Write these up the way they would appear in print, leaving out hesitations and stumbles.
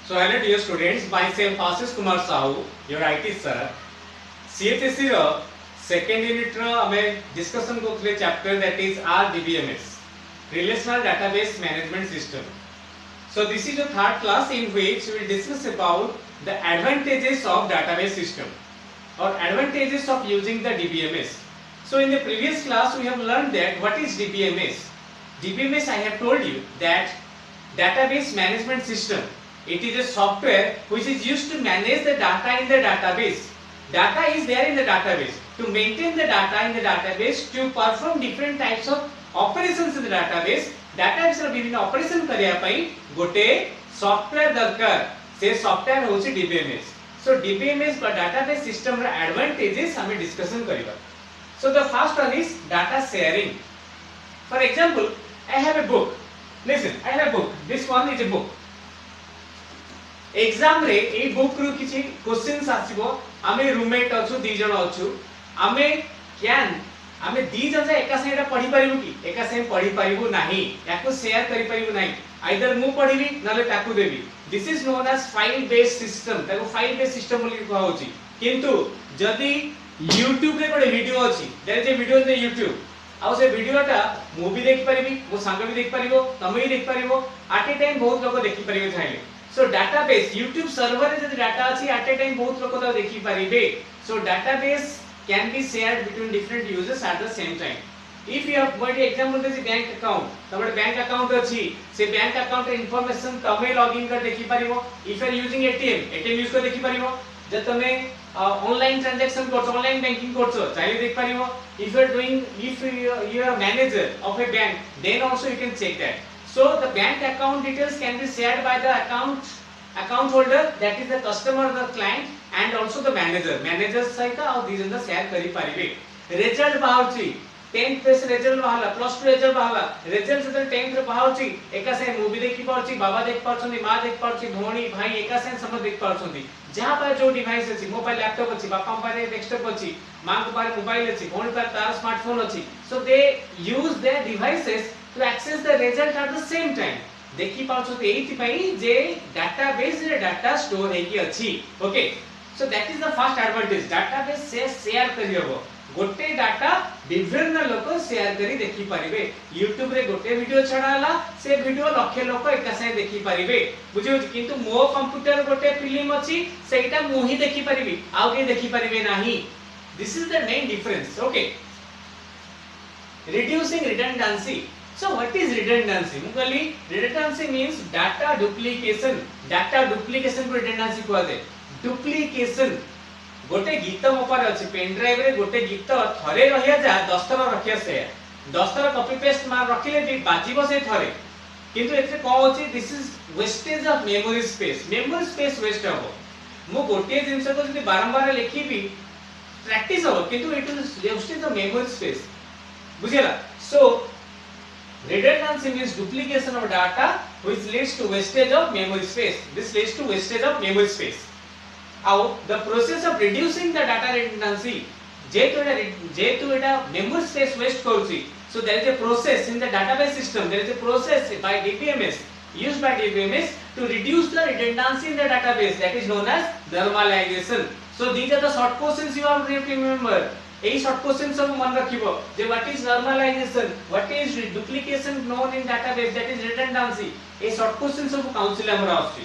So hello dear students, myself Ashish Kumar Sahu, your IT sir. CHSE row second unit रो हमें discussion करते chapter that is RDBMS, Relational Database Management System. So this is the third class in which we will discuss about the advantages of database system or advantages of using the DBMS. So in the previous class we have learned that what is DBMS. DBMS I have told you that database management system. It is a software which is used to manage the data in the database. Data is there in the database. To maintain the data in the database, to perform different types of operations in the database, database ର ବିଭିନ୍ନ operation करिया पई गोटे software दरकार से software होची DBMS. So DBMS বা database system ର advantages हमें डिस्कशन करिबा. So the first one is data sharing. For example, I have a book. Listen, I have a book. This one is a book. Exam रे a book रु किछि questions आसीबो आमे roommate अछु दी जण अछु आमे क्यान आमे दी जण एका संगे पढी परिबु कि एका संगे पढी परिबु नाही याको शेयर करि परिबु नाही आइदर मु पढिबी नले ताकू देबी this is known as file based system ताको फाइल बेस्ड सिस्टम बोली कहौ छी किंतु जदी YouTube रे कोडे वीडियो अछि there is a video in the YouTube आउ से वीडियोटा मु भी देख परिबी मो संग भी देख परिबो तमे भी देख परिबो एट ए टाइम बहुत लोग देखि परिबे थाइले. So database YouTube server रे जदि डाटा अछि at a time बहुत लोक त देखि परिबे. So database can be shared between different users at the same time. If you have one example this bank account तमरे बैंक अकाउंट अछि से बैंक अकाउंट इंफॉर्मेशन तमे लॉगिन कर देखि परिबो. If you are using ATM use कर देखि परिबो. ज तमे ऑनलाइन ट्रांजैक्शन करछो ऑनलाइन बैंकिंग करछो चाहे देख परिबो. If you are manager of a bank then also you can check that. So the bank account details can be shared by the account holder, that is the customer, the client, and also the manager. Manager सहित और दी जन share करि परिबे. Result बाहरची 10th base result बाहला plus 2 result बाहला result से 10th रे बाहरची एका से मूवी देखि पारची बाबा देख पारछनी मां देख पारची भौणी भाई एका से सब देख पारछनी जहां पर जो डिवाइस अछि मोबाइल लैपटॉप अछि बापा पारे डेस्कटॉप अछि मां को पारे मोबाइल अछि भौणी पारे तार स्मार्टफोन अछि. So they use their devices to access the result at the same time. देखि पाछो ते एथि पई जे database रे डाटा स्टोर हे कि अछि. Okay so that is the first advantage. database से शेयर करि हबो गोटे डाटा विभिन्न लोक शेयर करी देखि परिबे. YouTube रे गोटे वीडियो छडाला से वीडियो लाख लोक एका से देखि परिबे बुझियो किंतु मो कंप्यूटर गोटे फिल्म अछि सेटा मु ही देखि परिबी आउ के देखि परिबे नाही. This is the main difference. Okay reducing redundancy. So what is redundancy? मुकली redundancy means data duplication. Data duplication को redundancy को आते. Duplication गोटे गीत मोपर अछि पेन ड्राइव रे गोटे गीत थरे रहिया जा 10 थर रखिया से 10 थर कॉपी पेस्ट मार रखिले भी बाजीबो से थरे किंतु एथे को अछि this is wastage of memory space. Memory space waste हो मु गोटे जिंस को जदी बारंबार लिखिबी प्रैक्टिस हो किंतु it is wastage of memory space बुझिला. So redundancy means duplication of data which leads to wastage of memory space. This leads to wastage of memory space. Now the process of reducing the data redundancy जेतु Etah memory space waste करूची. So there is a process in the database system. There is a process by DBMS used by DBMS to reduce the redundancy in the database, that is known as normalization. So these are the short questions you have to remember. এই short question সব মনে রাখিবো যে what is normalization what is duplication known in database that is redundancy. এই short question সব কাউন্সিল আমরা আসছি.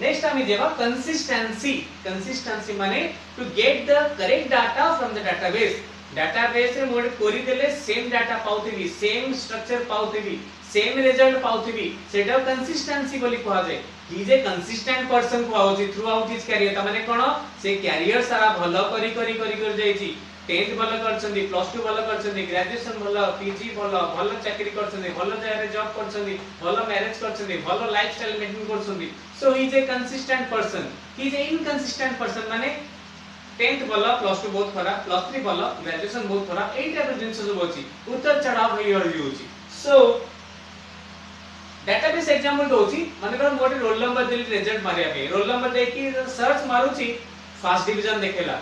নেক্সট আমি যেবা কনসিস্টেন্সি. কনসিস্টেন্সি মানে to get the correct data from the database. Database रे मोड कोरी देले सेम डाटा पाउथिबी सेम स्ट्रक्चर पाउथिबी सेम रिजल्ट पाउथिबी सेटा कनसिस्टेंसी बोली कहा जाय. ही जे कंसिस्टेंट पर्सन को आउची थ्रू आउट हिज कैरियर त माने कोन से कैरियर सारा भलो करी करी करी कर जायची. 10th भलो करछंदी प्लस 2 भलो करछंदी ग्रेजुएशन भलो पीजी भलो भलो चाकरी करछंदी भलो जगह जॉब करछंदी भलो मैरिज करछंदी भलो लाइफस्टाइल मेंटेन करछंदी. So he is a consistent person. He is a inconsistent person माने 10th भलो प्लस 2 बहुत खराब प्लस 3 भलो ग्रेजुएशन बहुत खराब एई टाइप जिंस सब अछि उतर चढ़ाव होई होउची. सो डेटाबेस एग्जांपल दोची माने कोन मोटे रोल नंबर देली रिजल्ट मारिया पे रोल नंबर देखि सर्च मारुची फर्स्ट डिवीजन देखेला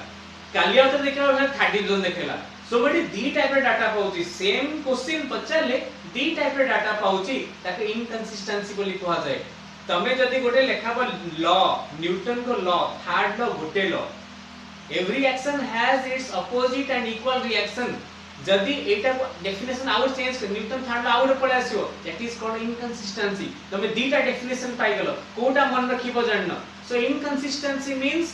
कालिया तो देखेला और थर्ड डिवीजन देखेला. सो बडी दी टाइप रे डाटा पाउची सेम क्वेश्चन पचारले दी टाइप रे डाटा पाउची ताके इनकंसिस्टेंसी बोली कहा जाय. तमे जदी गोटे लेखाब लॉ न्यूटन को लॉ थर्ड लॉ गोटे law every action has its opposite and equal reaction जदी एटा डेफिनेशन आउट चेंज कर न्यूटन थर्ड लॉ आउट पळे आसीओ दैट इज कॉल्ड इनकंसिस्टेंसी तमे दीटा डेफिनेशन पाई गेलो कोटा मन रखिबो जाननो so inconsistency means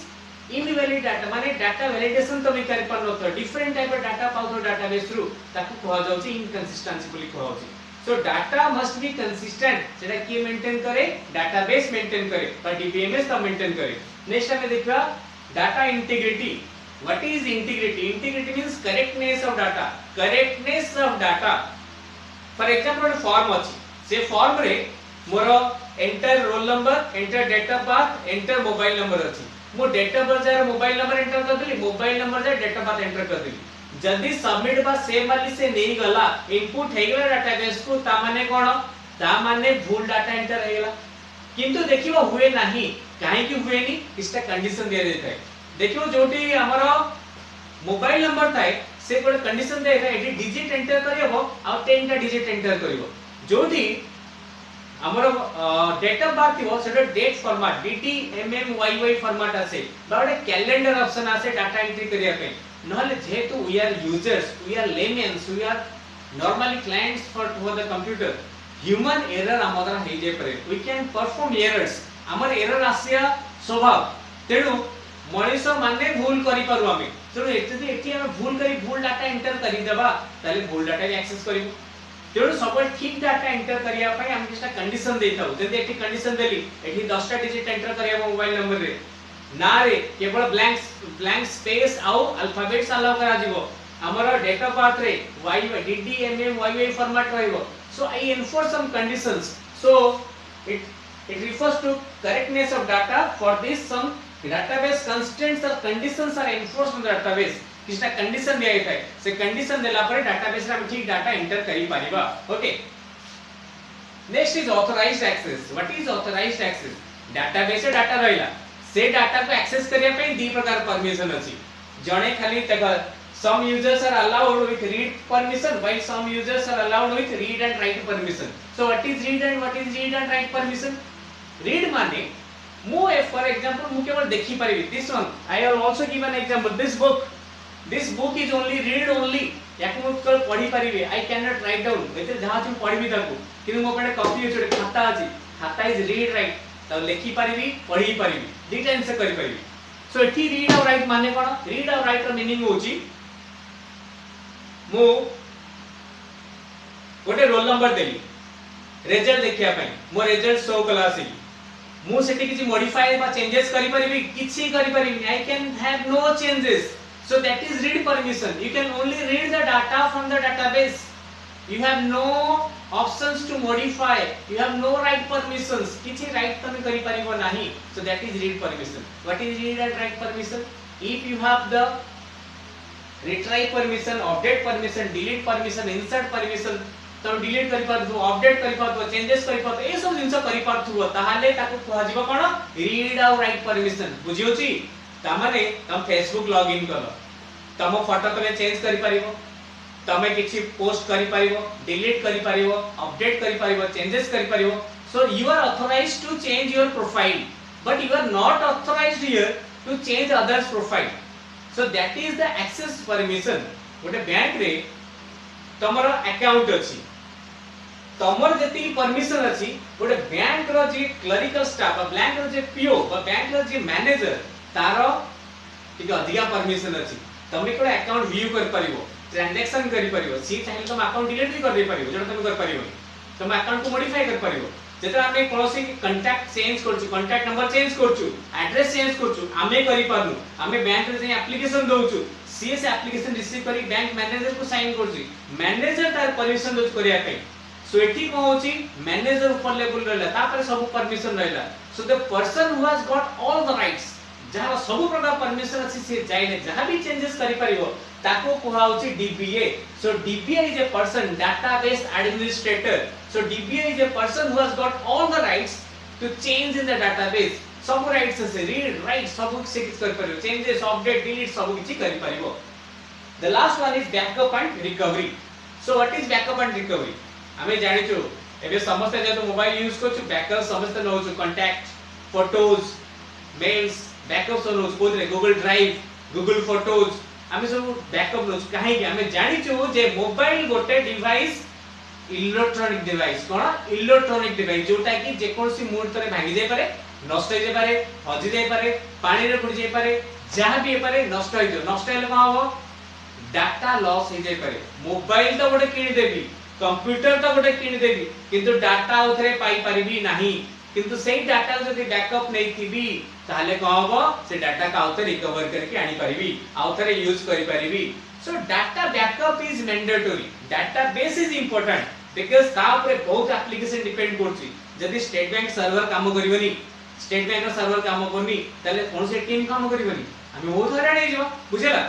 invalid data माने डाटा वैलिडेशन तमे करि परनो तो डिफरेंट टाइप ऑफ डाटा पाउतो डाटाबेस रु ताकू कहवा जाउची इनकंसिस्टेंसी बोली कहवाची so data must be consistent सेटा की मेंटेन करे डाटाबेस मेंटेन करे पर डीबीएमएस तो मेंटेन करे नेक्स्ट हमें देखबा data integrity what is integrity integrity means correctness of data correctness of data for example form अछि से फॉर्म रे मोर enter roll number enter date of birth enter mobile number अछि मो डेट ऑफ बर्थ जार mobile number enter कर देली mobile number जार डेट ऑफ बर्थ एंटर कर देली जल्दी सबमिट बा सेव वाली से नहीं गला इनपुट हे गेला डाटाबेस को ता माने कोन ता माने भूल डाटा एंटर हे गेला किंतु देखिबो हुए नाही काहे कि हुए नी इसटा कंडीशन दे देता है देखिबो जोटी हमरो मोबाइल नंबर थाए से कोन कंडीशन दे है एटी डिजिट एंटर करियो आ 10 टा डिजिट एंटर करियो जोटी हमरो डेट ऑफ बर्थ हो सेटा date format dt mm yy format आसे बाडे कैलेंडर ऑप्शन आसे डाटा एंट्री करिया पे नहले जेहेतु we are users we are laymen we are normally clients for the computer human error हमर हे जे परे वी कैन परफॉर्म एरर्स हमर एरर आसिया स्वभाव तेनु मनीष माने भूल करि परु हमें तेनु एते एठी हम भूल करी भूल डाटा एंटर करि देबा ताले भूल डाटा भी एक्सेस करिवो तेनु सब ठीक डाटा एंटर करिया पय हम किछटा कंडीशन देथाउ जदि एठी कंडीशन देली एठी 10 टा डिजिट एंटर करिया मोबाइल नंबर रे ना रे केवल ब्लैंक स्पेस आउ अल्फाबेट्स अलाउ करा जिवो हमर डेट ऑफ बर्थ रे y dd mm yy format रहइबो so I enforce some conditions so it refers to correctness of data for this some database constraints or conditions are enforced on the database किछटा condition दिया है से condition देला पर database रे हम ठीक डाटा एंटर करि पारिबा okay next is authorised access what is authorised access database रे डाटा रहइला से डाटा को एक्सेस करिया पे दी प्रकार परमिशन अछि जणे खाली तक some users are allowed with read permission while some users are allowed with read and write permission so what is read and write permission read माने मु for example मु केवल देखि परिबी this one I have also given example this book is only read only याकु मु केवल पढि परिबी I cannot write down एते जहा छु पढिबी ताकू किनु मो पडे कॉपी अछि खाता अछि खाता इज read write त लेखि परिबी पढि परिबी दुईटा आंसर करि परिबी सो एठी रीड और राइट माने कोन रीड और राइट रो मीनिंग होची मु गोटे रोल नंबर देली रिजल्ट देखिया पई मो रिजल्ट शो कला से मु सेठी किछि मॉडिफाई बा चेंजेस करि परिबी किछि करि परिबी I can have no changes so that is read permission you can only read the data from the database you have no options to modify you have no write permissions किछि write तमे करि परिबो नाही so that is read permission what is read and write permission if you have the retry permission update permission delete permission insert permission तो delete करि पारथु update करि पारथु changes करि पारथु ए सब जिंस करि पारथु ताहाले ताको कहवा जिवो कोन रीड और राइट परमिशन बुझियोची ता माने तम फेसबुक लॉगिन कलो तम फोटो तमे चेंज करि परिबो तमे किछि पोस्ट करि परिबो डिलीट करि परिबो अपडेट करि परिबो चेंजेस करि परिबो so you are authorized to change your profile but you are not authorized here to change others profile so that is the access permission गोटे बैंक रे तमरो अकाउंट अछि तमर जति परमिशन अछि गोटे बैंक रो जे क्लरिकल स्टाफ बैंक रो जे पीओ बा बैंक रो जे मैनेजर तारो ठीक अधिका परमिशन अछि तमे कोन अकाउंट व्यू कर परिबो ट्रांजैक्शन करि परिबो सी चाहे तुम अकाउंट डिलीट भी कर दे परिबो जण तुम कर परिबो तुम अकाउंट को मॉडिफाई कर परिबो जेतरा हमें कोनोसी कांटेक्ट चेंज करछु कांटेक्ट नंबर चेंज करछु एड्रेस चेंज करछु हमें करि पारनु हमें बैंक रे जे एप्लीकेशन दोछु सीएस एप्लीकेशन रिसीव करी बैंक मैनेजर को साइन करछि मैनेजर तार परमिशन दोछ करिया पे सो एठी को होची मैनेजर ऊपर लेवल रहला तापर सब परमिशन रहला so the person who has got all the rights जहां सब प्रकार परमिशन अछि से जाइले जहां भी चेंजेस करि परिबो ताको कोहा होची DBA so DBA is a person database administrator so DBA is a person who has got all the rights to change in the database सब राइट्स से रीड राइट सब से किछ कर परिबो चेंजेस अपडेट डिलीट सब किछ करि परिबो the last one is backup and recovery so what is backup and recovery हमें जानि छु एबे समस्त जे मोबाइल यूज करछु बैकअप समस्त नउछु कांटेक्ट फोटोज मेल्स बैकअप सब नउछु कोदरे गूगल ड्राइव गूगल फोटोज आमे सब बैकअप नउछु काहे कि आमे जानि छु जे मोबाइल गोटे डिवाइस इलेक्ट्रॉनिक डिवाइस कोन इलेक्ट्रॉनिक डिवाइस जोटा कि जे कोनसी मुहूर्त रे भागी जाय पारे नष्ट हो जाय पारे हजि जाय पारे पानी रे पड़ जाय पारे जहां भी हे पारे नष्ट हो जो नष्ट हेले कोन हो डाटा लॉस हो जाय पारे मोबाइल तो गोटे किनि देबी कंप्यूटर तो गोटे किनि देबी किंतु डाटा उथरे पाई परिबी नाही किंतु सेही डाटा जदी बैकअप नै थिबी ताले कोन हो से डाटा का आउथे रिकवर करके आनी परिबी आउथरे यूज करि परिबी so data backup is mandatory database is important because ता ऊपर बहुत एप्लीकेशन डिपेंड करछि जदी स्टेट बैंक सर्वर काम करिवनी स्टेट बैंक रो सर्वर काम करनी ताले कोन से टीम काम करिवनी हमें बहुत हरान हे जो बुझेला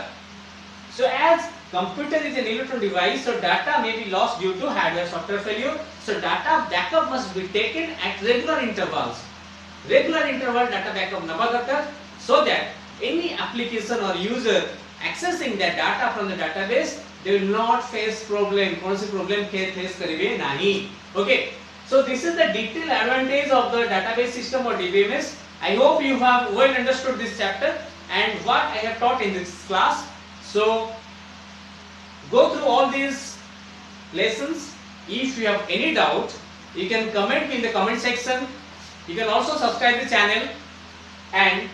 सो as computer is an electronic device so data may be lost due to hardware software failure so data backup must be taken at regular interval data backup naba darkar so that any application or user accessing that data from the database they will not face problem कौन सी problem face करिवे नहीं okay so this is the detailed advantage of the database system or DBMS I hope you have well understood this chapter and what I have taught in this class so go through all these lessons if you have any doubt you can comment me in the comment section you can also subscribe the channel and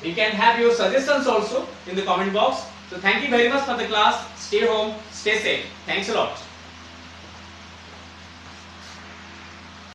you can have your suggestions also in the comment box so thank you very much for the class stay home stay safe thanks a lot